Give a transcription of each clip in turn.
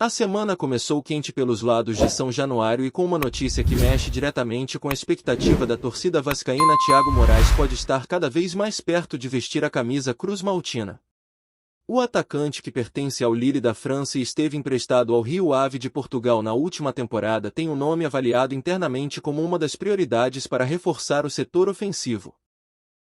A semana começou quente pelos lados de São Januário e com uma notícia que mexe diretamente com a expectativa da torcida vascaína. Thiago Moraes pode estar cada vez mais perto de vestir a camisa cruz-maltina. O atacante, que pertence ao Lille da França e esteve emprestado ao Rio Ave de Portugal na última temporada, tem o nome avaliado internamente como uma das prioridades para reforçar o setor ofensivo.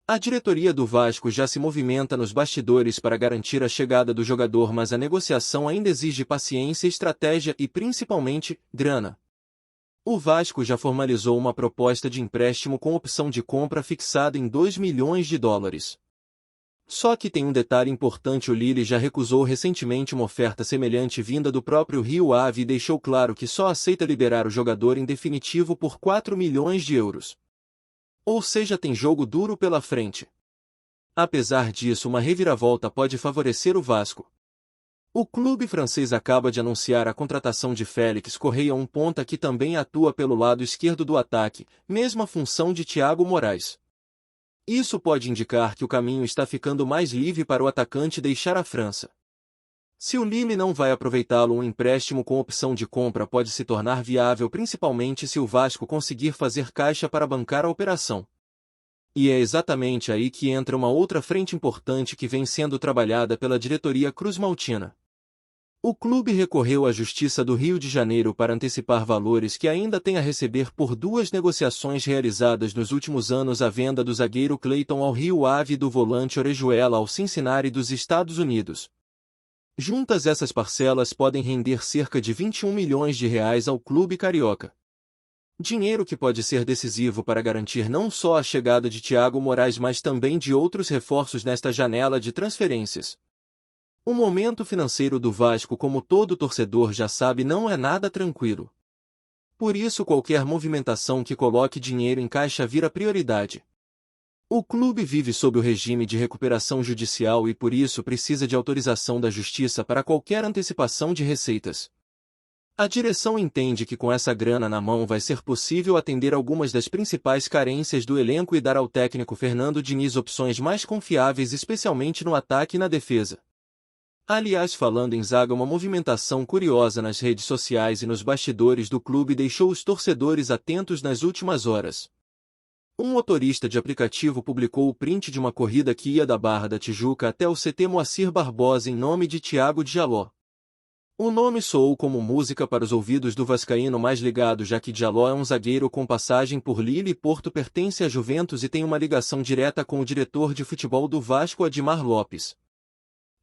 A diretoria do Vasco já se movimenta nos bastidores para garantir a chegada do jogador, mas a negociação ainda exige paciência, estratégia e, principalmente, grana. O Vasco já formalizou uma proposta de empréstimo com opção de compra fixada em 2 milhões de dólares. Só que tem um detalhe importante: o Lille já recusou recentemente uma oferta semelhante vinda do próprio Rio Ave e deixou claro que só aceita liberar o jogador em definitivo por 4 milhões de euros. Ou seja, tem jogo duro pela frente. Apesar disso, uma reviravolta pode favorecer o Vasco. O clube francês acaba de anunciar a contratação de Félix Correia, um ponta que também atua pelo lado esquerdo do ataque, mesma função de Thiago Moraes. Isso pode indicar que o caminho está ficando mais livre para o atacante deixar a França. Se o Lille não vai aproveitá-lo, um empréstimo com opção de compra pode se tornar viável, principalmente se o Vasco conseguir fazer caixa para bancar a operação. E é exatamente aí que entra uma outra frente importante que vem sendo trabalhada pela diretoria cruz-maltina. O clube recorreu à Justiça do Rio de Janeiro para antecipar valores que ainda tem a receber por duas negociações realizadas nos últimos anos: a venda do zagueiro Clayton ao Rio Ave e do volante Orejuela ao Cincinnati dos Estados Unidos. Juntas, essas parcelas podem render cerca de 21 milhões de reais ao clube carioca. Dinheiro que pode ser decisivo para garantir não só a chegada de Thiago Moraes, mas também de outros reforços nesta janela de transferências. O momento financeiro do Vasco, como todo torcedor já sabe, não é nada tranquilo. Por isso, qualquer movimentação que coloque dinheiro em caixa vira prioridade. O clube vive sob o regime de recuperação judicial e por isso precisa de autorização da Justiça para qualquer antecipação de receitas. A direção entende que com essa grana na mão vai ser possível atender algumas das principais carências do elenco e dar ao técnico Fernando Diniz opções mais confiáveis, especialmente no ataque e na defesa. Aliás, falando em zaga, uma movimentação curiosa nas redes sociais e nos bastidores do clube deixou os torcedores atentos nas últimas horas. Um motorista de aplicativo publicou o print de uma corrida que ia da Barra da Tijuca até o CT Moacir Barbosa em nome de Thiago Djaló. O nome soou como música para os ouvidos do vascaíno mais ligado, já que Djaló é um zagueiro com passagem por Lille e Porto, pertence à Juventus e tem uma ligação direta com o diretor de futebol do Vasco, Adimar Lopes.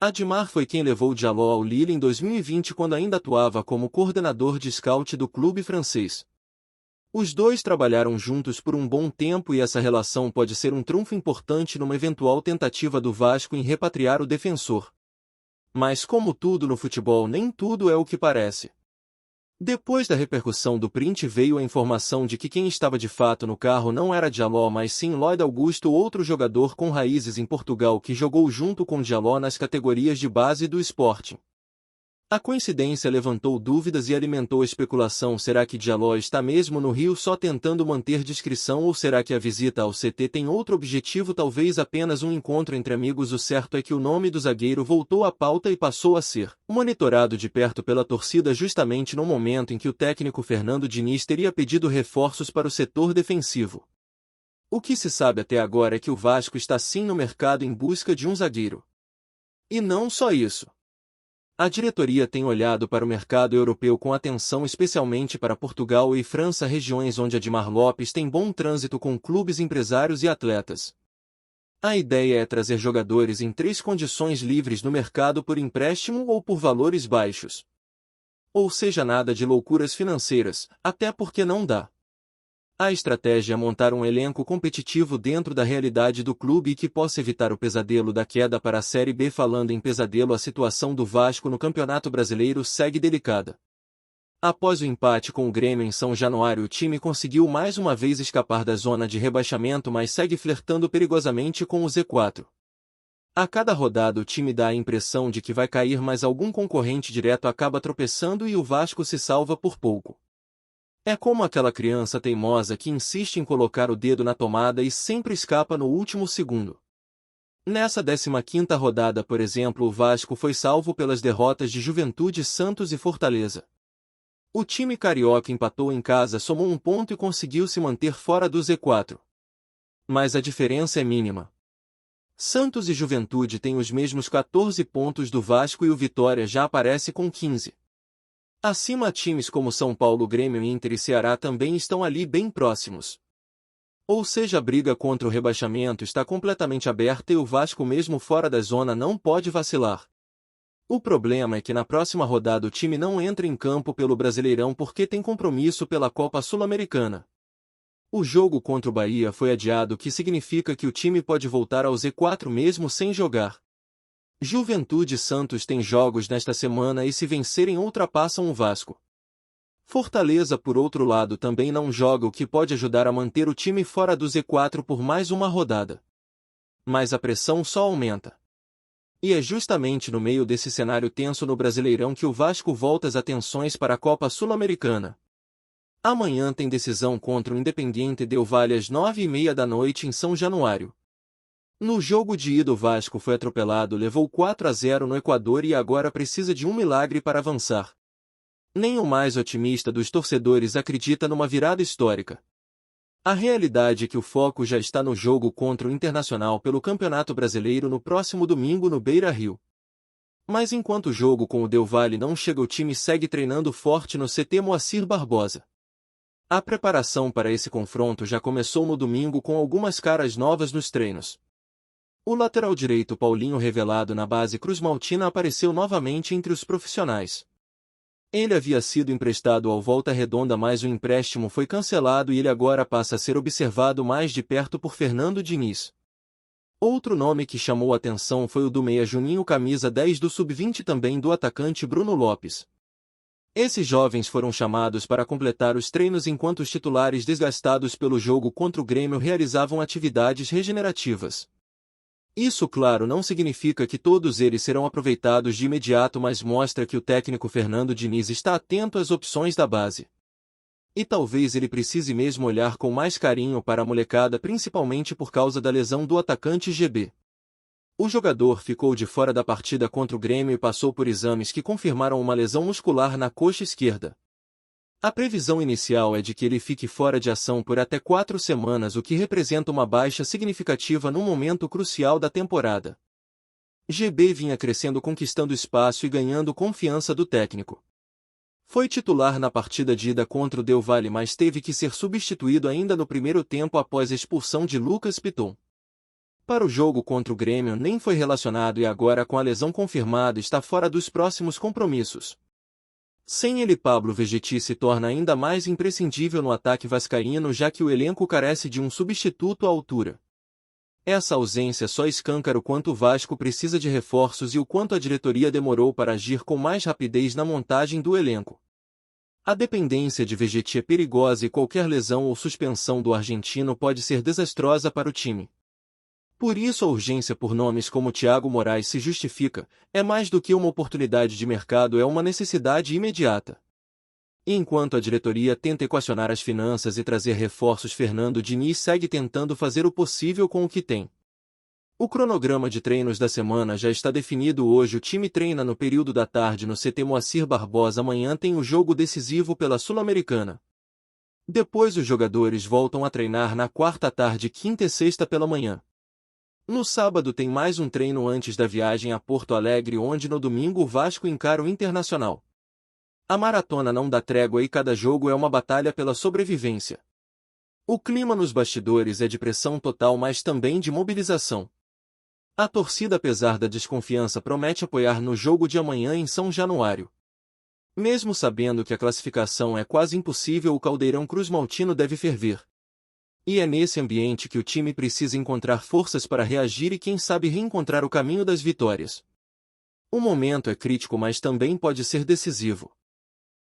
Adimar foi quem levou Djaló ao Lille em 2020, quando ainda atuava como coordenador de scout do clube francês. Os dois trabalharam juntos por um bom tempo e essa relação pode ser um trunfo importante numa eventual tentativa do Vasco em repatriar o defensor. Mas como tudo no futebol, nem tudo é o que parece. Depois da repercussão do print veio a informação de que quem estava de fato no carro não era Djaló, mas sim Lloyd Augusto, outro jogador com raízes em Portugal que jogou junto com Djaló nas categorias de base do Sporting. A coincidência levantou dúvidas e alimentou a especulação: será que Djaló está mesmo no Rio só tentando manter discrição, ou será que a visita ao CT tem outro objetivo, talvez apenas um encontro entre amigos? O certo é que o nome do zagueiro voltou à pauta e passou a ser monitorado de perto pela torcida justamente no momento em que o técnico Fernando Diniz teria pedido reforços para o setor defensivo. O que se sabe até agora é que o Vasco está sim no mercado em busca de um zagueiro. E não só isso. A diretoria tem olhado para o mercado europeu com atenção, especialmente para Portugal e França, regiões onde Adimar Lopes tem bom trânsito com clubes, empresários e atletas. A ideia é trazer jogadores em 3 condições livres no mercado: por empréstimo ou por valores baixos. Ou seja, nada de loucuras financeiras, até porque não dá. A estratégia é montar um elenco competitivo dentro da realidade do clube e que possa evitar o pesadelo da queda para a Série B. Falando em pesadelo, a situação do Vasco no Campeonato Brasileiro segue delicada. Após o empate com o Grêmio em São Januário, o time conseguiu mais uma vez escapar da zona de rebaixamento, mas segue flertando perigosamente com o Z4. A cada rodada o time dá a impressão de que vai cair, mas algum concorrente direto acaba tropeçando e o Vasco se salva por pouco. É como aquela criança teimosa que insiste em colocar o dedo na tomada e sempre escapa no último segundo. Nessa 15ª rodada, por exemplo, o Vasco foi salvo pelas derrotas de Juventude, Santos e Fortaleza. O time carioca empatou em casa, somou um ponto e conseguiu se manter fora do Z4. Mas a diferença é mínima. Santos e Juventude têm os mesmos 14 pontos do Vasco e o Vitória já aparece com 15. Acima, times como São Paulo, Grêmio, Inter e Ceará também estão ali bem próximos. Ou seja, a briga contra o rebaixamento está completamente aberta e o Vasco, mesmo fora da zona, não pode vacilar. O problema é que na próxima rodada o time não entra em campo pelo Brasileirão porque tem compromisso pela Copa Sul-Americana. O jogo contra o Bahia foi adiado, o que significa que o time pode voltar ao Z4 mesmo sem jogar. Juventude e Santos têm jogos nesta semana e, se vencerem, ultrapassam o Vasco. Fortaleza, por outro lado, também não joga, o que pode ajudar a manter o time fora do Z4 por mais uma rodada. Mas a pressão só aumenta. E é justamente no meio desse cenário tenso no Brasileirão que o Vasco volta as atenções para a Copa Sul-Americana. Amanhã tem decisão contra o Independiente Del Valle às 9h30 da noite em São Januário. No jogo de ida, o Vasco foi atropelado, levou 4-0 no Equador e agora precisa de um milagre para avançar. Nem o mais otimista dos torcedores acredita numa virada histórica. A realidade é que o foco já está no jogo contra o Internacional pelo Campeonato Brasileiro no próximo domingo no Beira-Rio. Mas enquanto o jogo com o Del Valle não chega, o time segue treinando forte no CT Moacir Barbosa. A preparação para esse confronto já começou no domingo com algumas caras novas nos treinos. O lateral direito Paulinho, revelado na base cruzmaltina, apareceu novamente entre os profissionais. Ele havia sido emprestado ao Volta Redonda, mas o empréstimo foi cancelado e ele agora passa a ser observado mais de perto por Fernando Diniz. Outro nome que chamou a atenção foi o do meia Juninho, camisa 10 do Sub-20, e também do atacante Bruno Lopes. Esses jovens foram chamados para completar os treinos enquanto os titulares, desgastados pelo jogo contra o Grêmio, realizavam atividades regenerativas. Isso, claro, não significa que todos eles serão aproveitados de imediato, mas mostra que o técnico Fernando Diniz está atento às opções da base. E talvez ele precise mesmo olhar com mais carinho para a molecada, principalmente por causa da lesão do atacante GB. O jogador ficou de fora da partida contra o Grêmio e passou por exames que confirmaram uma lesão muscular na coxa esquerda. A previsão inicial é de que ele fique fora de ação por até 4 semanas, o que representa uma baixa significativa num momento crucial da temporada. GB vinha crescendo, conquistando espaço e ganhando confiança do técnico. Foi titular na partida de ida contra o Del Valle, mas teve que ser substituído ainda no primeiro tempo após a expulsão de Lucas Piton. Para o jogo contra o Grêmio nem foi relacionado e agora, com a lesão confirmada, está fora dos próximos compromissos. Sem ele, Pablo Vegetti se torna ainda mais imprescindível no ataque vascaíno, já que o elenco carece de um substituto à altura. Essa ausência só escancara o quanto o Vasco precisa de reforços e o quanto a diretoria demorou para agir com mais rapidez na montagem do elenco. A dependência de Vegetti é perigosa e qualquer lesão ou suspensão do argentino pode ser desastrosa para o time. Por isso, a urgência por nomes como Thiago Moraes se justifica, é mais do que uma oportunidade de mercado, é uma necessidade imediata. E enquanto a diretoria tenta equacionar as finanças e trazer reforços, Fernando Diniz segue tentando fazer o possível com o que tem. O cronograma de treinos da semana já está definido. Hoje o time treina no período da tarde no CT Moacir Barbosa. Amanhã tem o jogo decisivo pela Sul-Americana. Depois os jogadores voltam a treinar na quarta à tarde, quinta e sexta pela manhã. No sábado tem mais um treino antes da viagem a Porto Alegre, onde no domingo o Vasco encara o Internacional. A maratona não dá trégua e cada jogo é uma batalha pela sobrevivência. O clima nos bastidores é de pressão total, mas também de mobilização. A torcida, apesar da desconfiança, promete apoiar no jogo de amanhã em São Januário. Mesmo sabendo que a classificação é quase impossível, o caldeirão cruzmaltino deve ferver. E é nesse ambiente que o time precisa encontrar forças para reagir e, quem sabe, reencontrar o caminho das vitórias. O momento é crítico, mas também pode ser decisivo.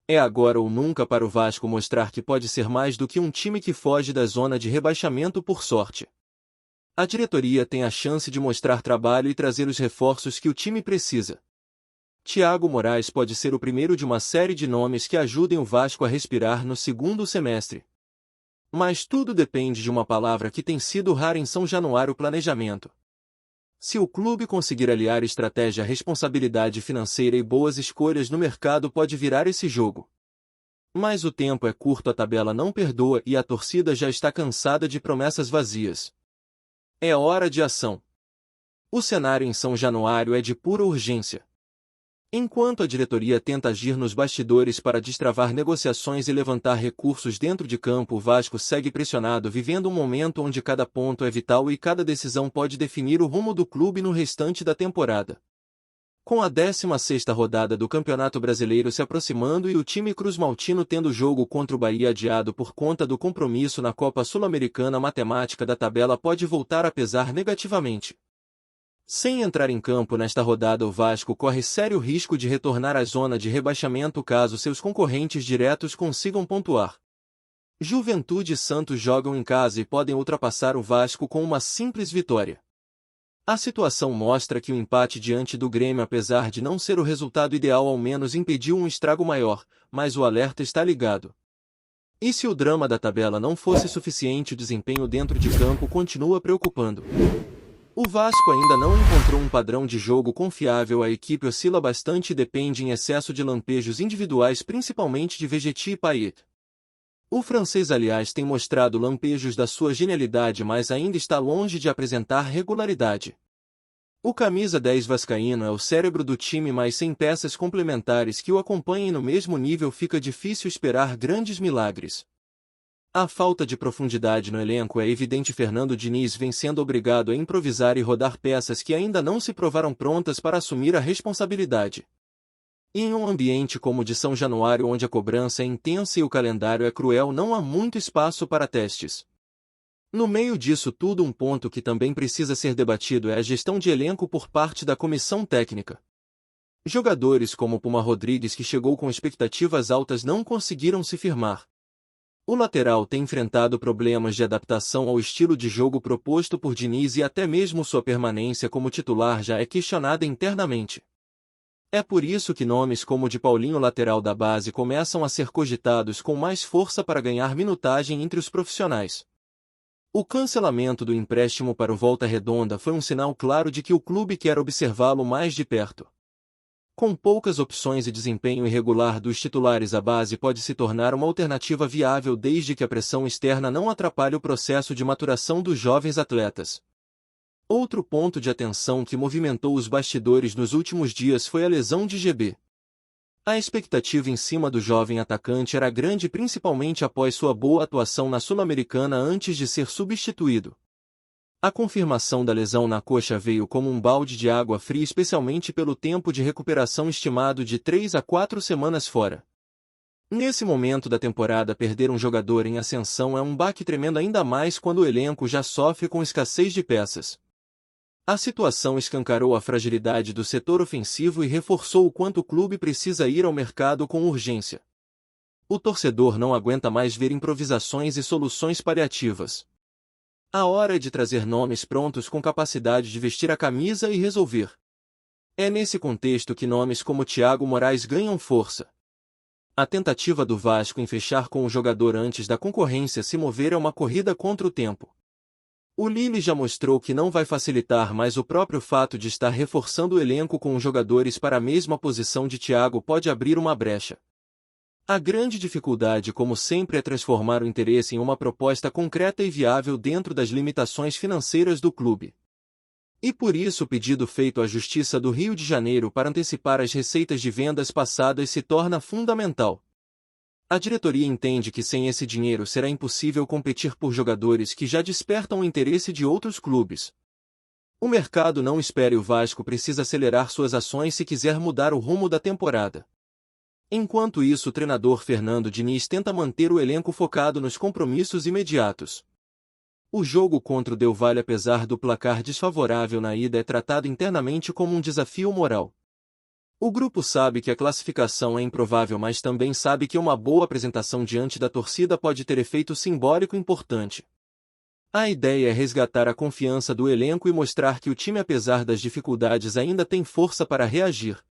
É agora ou nunca para o Vasco mostrar que pode ser mais do que um time que foge da zona de rebaixamento por sorte. A diretoria tem a chance de mostrar trabalho e trazer os reforços que o time precisa. Thiago Moraes pode ser o primeiro de uma série de nomes que ajudem o Vasco a respirar no segundo semestre. Mas tudo depende de uma palavra que tem sido rara em São Januário: planejamento. Se o clube conseguir aliar estratégia, responsabilidade financeira e boas escolhas no mercado, pode virar esse jogo. Mas o tempo é curto, a tabela não perdoa e a torcida já está cansada de promessas vazias. É hora de ação. O cenário em São Januário é de pura urgência. Enquanto a diretoria tenta agir nos bastidores para destravar negociações e levantar recursos dentro de campo, o Vasco segue pressionado, vivendo um momento onde cada ponto é vital e cada decisão pode definir o rumo do clube no restante da temporada. Com a 16ª rodada do Campeonato Brasileiro se aproximando e o time cruzmaltino tendo jogo contra o Bahia adiado por conta do compromisso na Copa Sul-Americana, a matemática da tabela pode voltar a pesar negativamente. Sem entrar em campo nesta rodada, o Vasco corre sério risco de retornar à zona de rebaixamento caso seus concorrentes diretos consigam pontuar. Juventude e Santos jogam em casa e podem ultrapassar o Vasco com uma simples vitória. A situação mostra que o empate diante do Grêmio, apesar de não ser o resultado ideal, ao menos impediu um estrago maior, mas o alerta está ligado. E se o drama da tabela não fosse suficiente, o desempenho dentro de campo continua preocupando. O Vasco ainda não encontrou um padrão de jogo confiável, a equipe oscila bastante e depende em excesso de lampejos individuais, principalmente de Vegetti e Payet. O francês, aliás, tem mostrado lampejos da sua genialidade, mas ainda está longe de apresentar regularidade. O camisa 10 vascaíno é o cérebro do time, mas sem peças complementares que o acompanhem no mesmo nível fica difícil esperar grandes milagres. A falta de profundidade no elenco é evidente. Fernando Diniz vem sendo obrigado a improvisar e rodar peças que ainda não se provaram prontas para assumir a responsabilidade. E em um ambiente como o de São Januário, onde a cobrança é intensa e o calendário é cruel, não há muito espaço para testes. No meio disso tudo, um ponto que também precisa ser debatido é a gestão de elenco por parte da comissão técnica. Jogadores como Puma Rodrigues, que chegou com expectativas altas, não conseguiram se firmar. O lateral tem enfrentado problemas de adaptação ao estilo de jogo proposto por Diniz e até mesmo sua permanência como titular já é questionada internamente. É por isso que nomes como o de Paulinho, lateral da base, começam a ser cogitados com mais força para ganhar minutagem entre os profissionais. O cancelamento do empréstimo para o Volta Redonda foi um sinal claro de que o clube quer observá-lo mais de perto. Com poucas opções e desempenho irregular dos titulares, a base pode se tornar uma alternativa viável desde que a pressão externa não atrapalhe o processo de maturação dos jovens atletas. Outro ponto de atenção que movimentou os bastidores nos últimos dias foi a lesão de GB. A expectativa em cima do jovem atacante era grande, principalmente após sua boa atuação na Sul-Americana antes de ser substituído. A confirmação da lesão na coxa veio como um balde de água fria, especialmente pelo tempo de recuperação estimado de 3 a 4 semanas fora. Nesse momento da temporada, perder um jogador em ascensão é um baque tremendo, ainda mais quando o elenco já sofre com escassez de peças. A situação escancarou a fragilidade do setor ofensivo e reforçou o quanto o clube precisa ir ao mercado com urgência. O torcedor não aguenta mais ver improvisações e soluções paliativas. A hora é de trazer nomes prontos com capacidade de vestir a camisa e resolver. É nesse contexto que nomes como Thiago Moraes ganham força. A tentativa do Vasco em fechar com o jogador antes da concorrência se mover é uma corrida contra o tempo. O Lille já mostrou que não vai facilitar, mas o próprio fato de estar reforçando o elenco com jogadores para a mesma posição de Thiago pode abrir uma brecha. A grande dificuldade, como sempre, é transformar o interesse em uma proposta concreta e viável dentro das limitações financeiras do clube. E por isso o pedido feito à Justiça do Rio de Janeiro para antecipar as receitas de vendas passadas se torna fundamental. A diretoria entende que sem esse dinheiro será impossível competir por jogadores que já despertam o interesse de outros clubes. O mercado não espera e o Vasco precisa acelerar suas ações se quiser mudar o rumo da temporada. Enquanto isso, o treinador Fernando Diniz tenta manter o elenco focado nos compromissos imediatos. O jogo contra o Del Valle, apesar do placar desfavorável na ida, é tratado internamente como um desafio moral. O grupo sabe que a classificação é improvável, mas também sabe que uma boa apresentação diante da torcida pode ter efeito simbólico importante. A ideia é resgatar a confiança do elenco e mostrar que o time, apesar das dificuldades, ainda tem força para reagir.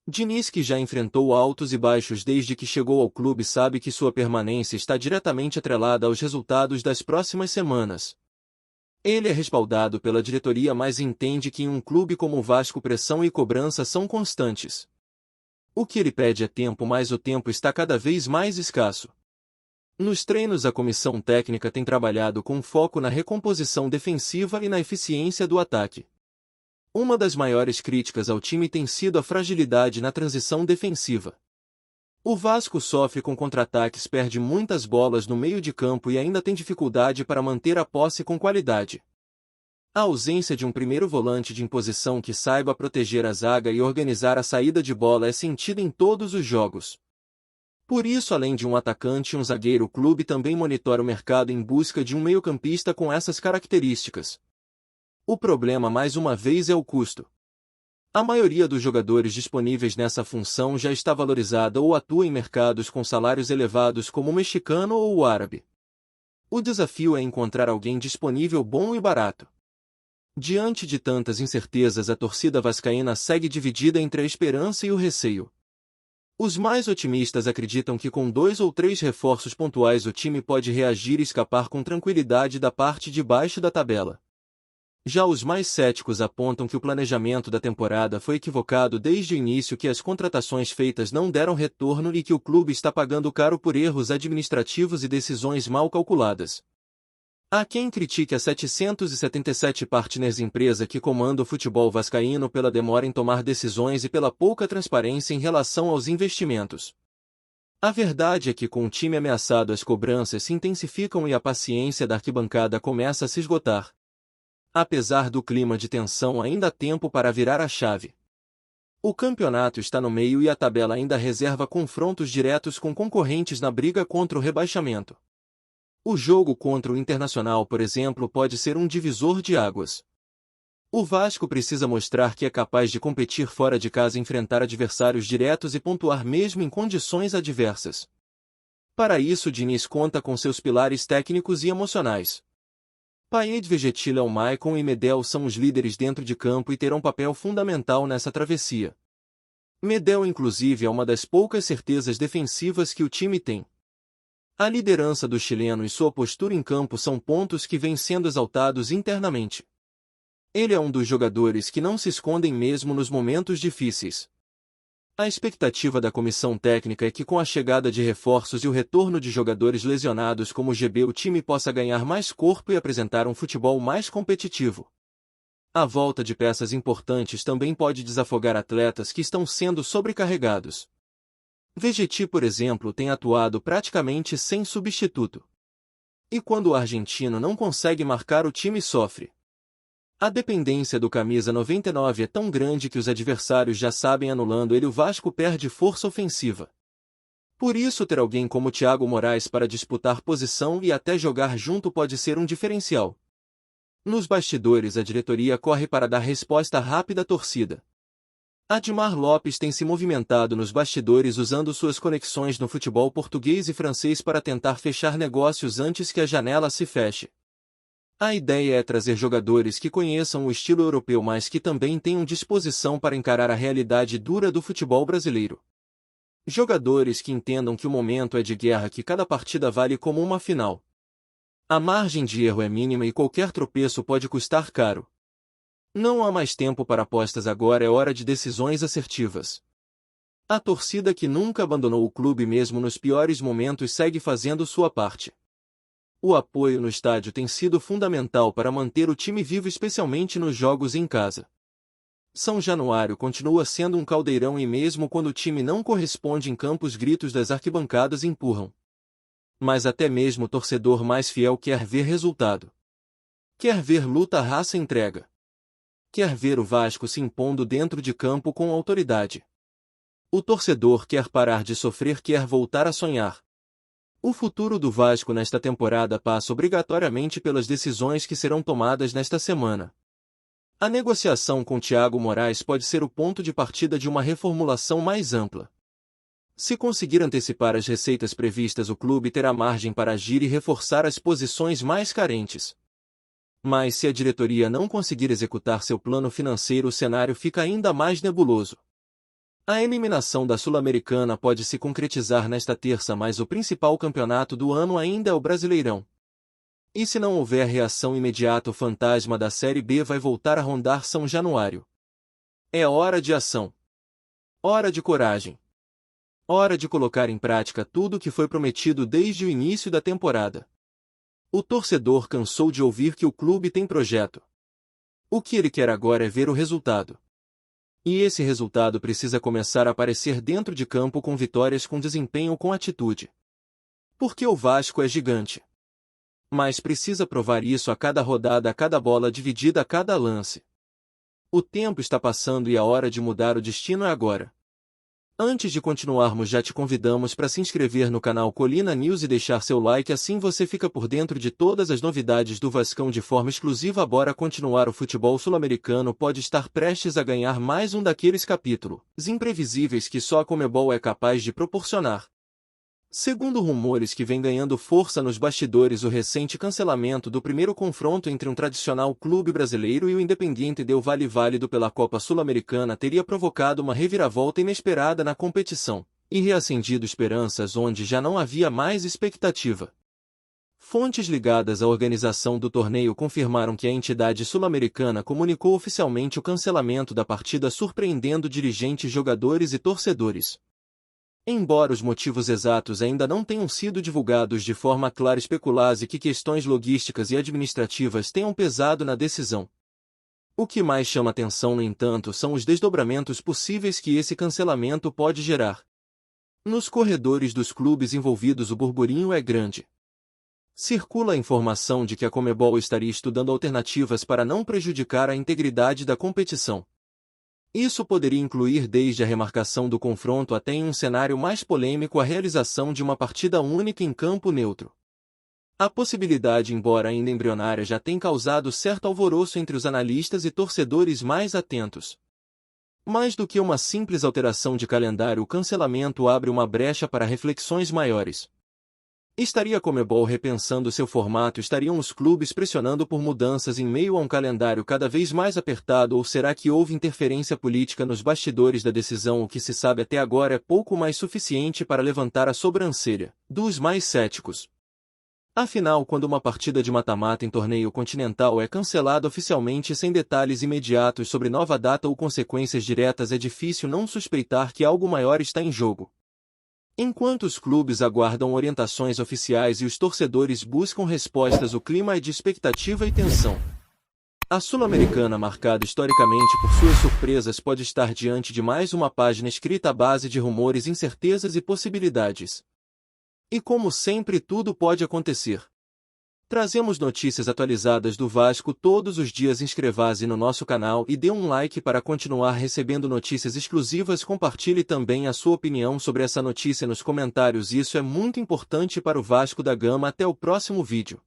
Diniz, que já enfrentou altos e baixos desde que chegou ao clube, sabe que sua permanência está diretamente atrelada aos resultados das próximas semanas. Ele é respaldado pela diretoria, mas entende que em um clube como o Vasco pressão e cobrança são constantes. O que ele pede é tempo, mas o tempo está cada vez mais escasso. Nos treinos, a comissão técnica tem trabalhado com foco na recomposição defensiva e na eficiência do ataque. Uma das maiores críticas ao time tem sido a fragilidade na transição defensiva. O Vasco sofre com contra-ataques, perde muitas bolas no meio de campo e ainda tem dificuldade para manter a posse com qualidade. A ausência de um primeiro volante de imposição que saiba proteger a zaga e organizar a saída de bola é sentida em todos os jogos. Por isso, além de um atacante e um zagueiro, o clube também monitora o mercado em busca de um meio-campista com essas características. O problema, mais uma vez, é o custo. A maioria dos jogadores disponíveis nessa função já está valorizada ou atua em mercados com salários elevados como o mexicano ou o árabe. O desafio é encontrar alguém disponível, bom e barato. Diante de tantas incertezas, a torcida vascaína segue dividida entre a esperança e o receio. Os mais otimistas acreditam que com 2 ou 3 reforços pontuais o time pode reagir e escapar com tranquilidade da parte de baixo da tabela. Já os mais céticos apontam que o planejamento da temporada foi equivocado desde o início, que as contratações feitas não deram retorno e que o clube está pagando caro por erros administrativos e decisões mal calculadas. Há quem critique a 777 Partners, empresa que comanda o futebol vascaíno, pela demora em tomar decisões e pela pouca transparência em relação aos investimentos. A verdade é que, com o time ameaçado, as cobranças se intensificam e a paciência da arquibancada começa a se esgotar. Apesar do clima de tensão, ainda há tempo para virar a chave. O campeonato está no meio e a tabela ainda reserva confrontos diretos com concorrentes na briga contra o rebaixamento. O jogo contra o Internacional, por exemplo, pode ser um divisor de águas. O Vasco precisa mostrar que é capaz de competir fora de casa, enfrentar adversários diretos e pontuar mesmo em condições adversas. Para isso, Diniz conta com seus pilares técnicos e emocionais. Payet, Vegetilhão, Maicon e Medel são os líderes dentro de campo e terão papel fundamental nessa travessia. Medel, inclusive, é uma das poucas certezas defensivas que o time tem. A liderança do chileno e sua postura em campo são pontos que vêm sendo exaltados internamente. Ele é um dos jogadores que não se escondem mesmo nos momentos difíceis. A expectativa da comissão técnica é que, com a chegada de reforços e o retorno de jogadores lesionados como o GB, o time possa ganhar mais corpo e apresentar um futebol mais competitivo. A volta de peças importantes também pode desafogar atletas que estão sendo sobrecarregados. Vegetti, por exemplo, tem atuado praticamente sem substituto. E quando o argentino não consegue marcar, o time sofre. A dependência do camisa 99 é tão grande que os adversários já sabem, anulando ele, o Vasco perde força ofensiva. Por isso, ter alguém como Thiago Moraes para disputar posição e até jogar junto pode ser um diferencial. Nos bastidores, a diretoria corre para dar resposta rápida à torcida. Admar Lopes tem se movimentado nos bastidores, usando suas conexões no futebol português e francês para tentar fechar negócios antes que a janela se feche. A ideia é trazer jogadores que conheçam o estilo europeu, mas que também tenham disposição para encarar a realidade dura do futebol brasileiro. Jogadores que entendam que o momento é de guerra, que cada partida vale como uma final. A margem de erro é mínima e qualquer tropeço pode custar caro. Não há mais tempo para apostas, agora é hora de decisões assertivas. A torcida, que nunca abandonou o clube mesmo nos piores momentos, segue fazendo sua parte. O apoio no estádio tem sido fundamental para manter o time vivo, especialmente nos jogos em casa. São Januário continua sendo um caldeirão e mesmo quando o time não corresponde em campo, os gritos das arquibancadas empurram. Mas até mesmo o torcedor mais fiel quer ver resultado. Quer ver luta, raça, entrega. Quer ver o Vasco se impondo dentro de campo com autoridade. O torcedor quer parar de sofrer, quer voltar a sonhar. O futuro do Vasco nesta temporada passa obrigatoriamente pelas decisões que serão tomadas nesta semana. A negociação com Thiago Moraes pode ser o ponto de partida de uma reformulação mais ampla. Se conseguir antecipar as receitas previstas, o clube terá margem para agir e reforçar as posições mais carentes. Mas se a diretoria não conseguir executar seu plano financeiro, o cenário fica ainda mais nebuloso. A eliminação da Sul-Americana pode se concretizar nesta terça, mas o principal campeonato do ano ainda é o Brasileirão. E se não houver reação imediata, o fantasma da Série B vai voltar a rondar São Januário. É hora de ação. Hora de coragem. Hora de colocar em prática tudo o que foi prometido desde o início da temporada. O torcedor cansou de ouvir que o clube tem projeto. O que ele quer agora é ver o resultado. E esse resultado precisa começar a aparecer dentro de campo com vitórias, com desempenho, com atitude. Porque o Vasco é gigante. Mas precisa provar isso a cada rodada, a cada bola dividida, a cada lance. O tempo está passando e a hora de mudar o destino é agora. Antes de continuarmos, já te convidamos para se inscrever no canal Colina News e deixar seu like, assim você fica por dentro de todas as novidades do Vascão de forma exclusiva. Bora continuar. O futebol sul-americano pode estar prestes a ganhar mais um daqueles capítulos imprevisíveis que só a Conmebol é capaz de proporcionar. Segundo rumores que vem ganhando força nos bastidores, o recente cancelamento do primeiro confronto entre um tradicional clube brasileiro e o Independiente del Valle, válido pela Copa Sul-Americana, teria provocado uma reviravolta inesperada na competição, e reacendido esperanças onde já não havia mais expectativa. Fontes ligadas à organização do torneio confirmaram que a entidade sul-americana comunicou oficialmente o cancelamento da partida, surpreendendo dirigentes, jogadores e torcedores. Embora os motivos exatos ainda não tenham sido divulgados de forma clara, especula-se que questões logísticas e administrativas tenham pesado na decisão. O que mais chama atenção, no entanto, são os desdobramentos possíveis que esse cancelamento pode gerar. Nos corredores dos clubes envolvidos, o burburinho é grande. Circula a informação de que a Conmebol estaria estudando alternativas para não prejudicar a integridade da competição. Isso poderia incluir desde a remarcação do confronto até, em um cenário mais polêmico, a realização de uma partida única em campo neutro. A possibilidade, embora ainda embrionária, já tem causado certo alvoroço entre os analistas e torcedores mais atentos. Mais do que uma simples alteração de calendário, o cancelamento abre uma brecha para reflexões maiores. Estaria a Conmebol repensando seu formato? Estariam os clubes pressionando por mudanças em meio a um calendário cada vez mais apertado? Ou será que houve interferência política nos bastidores da decisão? O que se sabe até agora é pouco mais suficiente para levantar a sobrancelha dos mais céticos. Afinal, quando uma partida de mata-mata em torneio continental é cancelada oficialmente sem detalhes imediatos sobre nova data ou consequências diretas, é difícil não suspeitar que algo maior está em jogo. Enquanto os clubes aguardam orientações oficiais e os torcedores buscam respostas, o clima é de expectativa e tensão. A Sul-Americana, marcada historicamente por suas surpresas, pode estar diante de mais uma página escrita à base de rumores, incertezas e possibilidades. E como sempre, tudo pode acontecer. Trazemos notícias atualizadas do Vasco todos os dias. Inscreva-se no nosso canal e dê um like para continuar recebendo notícias exclusivas. Compartilhe também a sua opinião sobre essa notícia nos comentários, isso é muito importante para o Vasco da Gama. Até o próximo vídeo.